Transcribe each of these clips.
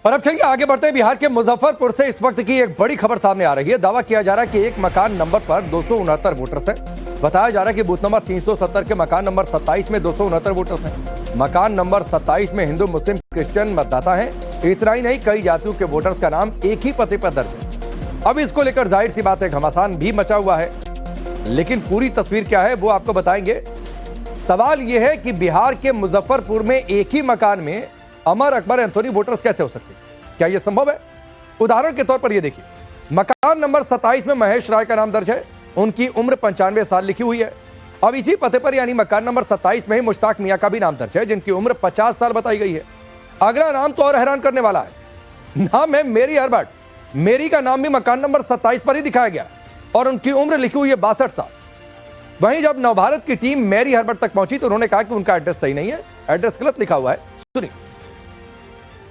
और अब चलिए आगे बढ़ते हैं। बिहार के मुजफ्फरपुर से इस वक्त की एक बड़ी खबर सामने आ रही है। दावा किया जा रहा है कि एक मकान नंबर पर 269 वोटर्स हैं। बताया जा रहा है कि बूथ नंबर 370 के मकान नंबर 27 में 269 वोटर्स हैं। मकान नंबर 27 में हिंदू, मुस्लिम, क्रिश्चियन मतदाता हैं। इतना ही नहीं, कई जातियों के वोटर्स का नाम एक ही पते पर दर्ज है। अब इसको लेकर जाहिर सी बात है घमासान भी मचा हुआ है, लेकिन पूरी तस्वीर क्या है वो आपको बताएंगे। सवाल यह है कि बिहार के मुजफ्फरपुर में एक ही मकान में अमर अकबर एंथोनी वोटर्स कैसे हो सकते हैं? क्या यह संभव है? उदाहरण के तौर पर यह देखिए, मकान नंबर 27 में महेश राय का नाम दर्ज है। उनकी उम्र 95 साल लिखी हुई है। अब इसी पते पर यानी मकान नंबर 27 में ही मुश्ताक मियां का भी नाम दर्ज है, जिनकी उम्र 50 साल बताई गई है। अगला नाम तो और हैरान करने वाला है। नाम है मेरी हर्बर्ट। मेरी का नाम भी मकान नंबर 27 पर ही दिखाया गया और उनकी उम्र लिखी हुई है 62 साल। वहीं जब नवभारत की टीम मेरी हर्बर्ट तक पहुंची तो उन्होंने कहा कि उनका एड्रेस सही नहीं है, एड्रेस गलत लिखा हुआ है। सुनिए।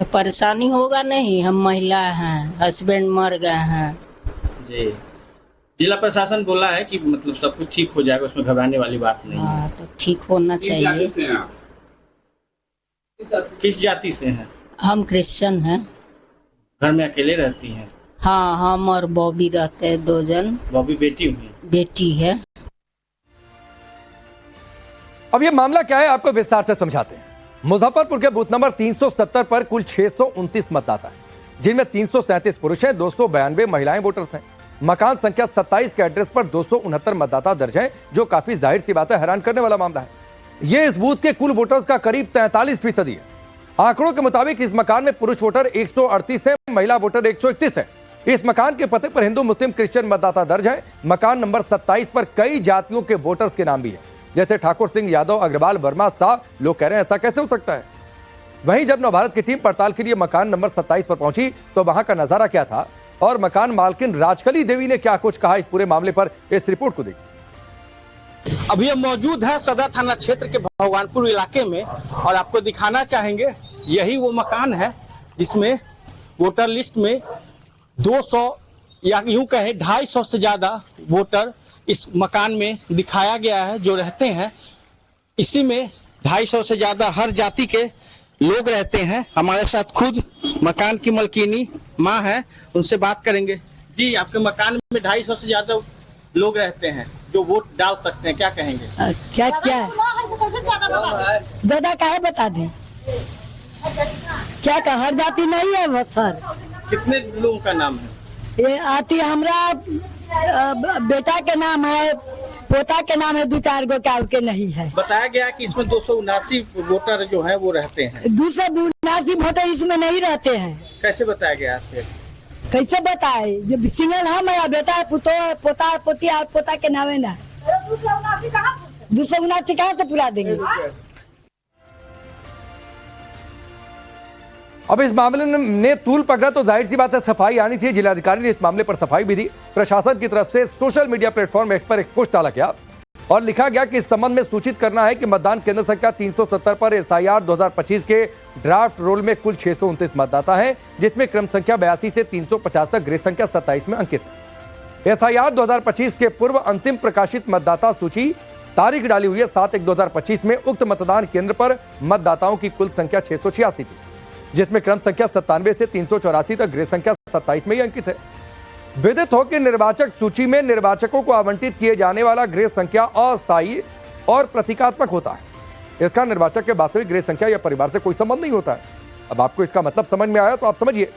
परेशानी होगा नहीं, हम महिला हैं, हस्बैंड मर गए हैं जी। जिला प्रशासन बोला है कि मतलब सब कुछ ठीक हो जाएगा, उसमें घबराने वाली बात नहीं है। हाँ, तो ठीक होना चाहिए। किस जाति से हैं? हम क्रिश्चियन हैं। घर में अकेले रहती हैं? हाँ, हम और बॉबी रहते हैं, 2 जन। बॉबी बेटी हुई? बेटी है। अब ये मामला क्या है आपको विस्तार से समझाते हैं। मुजफ्फरपुर के बूथ नंबर 370 पर कुल 629 मतदाता हैं, जिनमें 337 पुरुष हैं, 292 महिलाएं वोटर्स हैं। मकान संख्या 27 के एड्रेस पर 269 मतदाता दर्ज हैं, जो काफी जाहिर सी बात है हैरान करने वाला मामला है। यह इस बूथ के कुल वोटर्स का करीब 43% है। आंकड़ों के मुताबिक इस मकान में पुरुष वोटर 138 है, महिला वोटर 131 है। इस मकान के पते पर हिंदू, मुस्लिम, क्रिश्चियन मतदाता दर्ज है। मकान नंबर 27 पर कई जातियों के वोटर्स के नाम भी है, जैसे ठाकुर सिंह, यादव, अग्रवाल, वर्मा, शाह। लोग कह रहे हैं ऐसा कैसे हो सकता है? वहीं जब नवभारत की टीम पड़ताल के लिए मकान नंबर 27 पर पहुंची तो वहां का नजारा क्या था और मकान मालकिन राजकली देवी ने क्या कुछ कहा, इस पूरे मामले पर इस रिपोर्ट को देखिए। अभी हम मौजूद है सदर थाना क्षेत्र के भगवानपुर इलाके में और आपको दिखाना चाहेंगे यही वो मकान है जिसमें वोटर लिस्ट में 200 या यूं कहे 250 से ज्यादा वोटर इस मकान में दिखाया गया है जो रहते हैं। इसी में 250 से ज्यादा हर जाति के लोग रहते हैं। हमारे साथ खुद मकान की मलकिनी माँ है, उनसे बात करेंगे। जी, आपके मकान में 250 से ज्यादा लोग रहते हैं जो वोट डाल सकते हैं, क्या कहेंगे? क्या क्या ज्यादा काहे बता दें? क्या हर जाति नहीं है वो सर? कितने लोगों का नाम है? ये आती हमरा बेटा के नाम है, पोता के नाम है, 2-4 गो का के नहीं है। बताया गया कि इसमें 279 वोटर जो है वो रहते हैं। 279 वोटर इसमें नहीं रहते हैं। कैसे बताया गया आपसे? कैसे बताए? ये सिंगल हम है, बेटा है, पुतो है, पोता है, पोती है, पोता के नाम है ना। 279 कहाँ से पूरा देंगे? अब इस मामले ने तूल पकड़ा तो जाहिर सी बात है सफाई आनी थी। जिलाधिकारी ने इस मामले पर सफाई भी दी। प्रशासन की तरफ से सोशल मीडिया प्लेटफॉर्म एक्स पर एक पोस्ट डाला गया और लिखा गया कि इस संबंध में सूचित करना है कि मतदान केंद्र संख्या 370 पर एसआईआर 2025 के ड्राफ्ट रोल में कुल 629 मतदाता हैं, जिसमें क्रम संख्या 82 से 350 तक गृह संख्या 27 में अंकित है। एसआईआर 2025 के पूर्व अंतिम प्रकाशित मतदाता सूची तारीख डाली हुई है 7/1/2025 में। उक्त मतदान केंद्र पर मतदाताओं की कुल संख्या 686 थी, जिसमें क्रम संख्या 97 से 384 तक गृह संख्या 27 में ही अंकित है। विदित हो कि निर्वाचक सूची में निर्वाचकों को आवंटित किए जाने वाला गृह संख्या अस्थायी और प्रतीकात्मक होता है। इसका निर्वाचक के वास्तविक गृह संख्या या परिवार से कोई संबंध नहीं होता है। अब आपको इसका मतलब समझ में आया तो आप समझिए,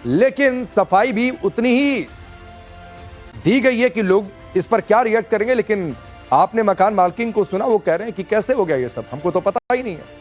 लेकिन सफाई भी उतनी ही दी गई है कि लोग इस पर क्या रिएक्ट करेंगे। लेकिन आपने मकान मालकिन को सुना, वो कह रहे हैं कि कैसे हो गया ये सब, हमको तो पता ही नहीं है।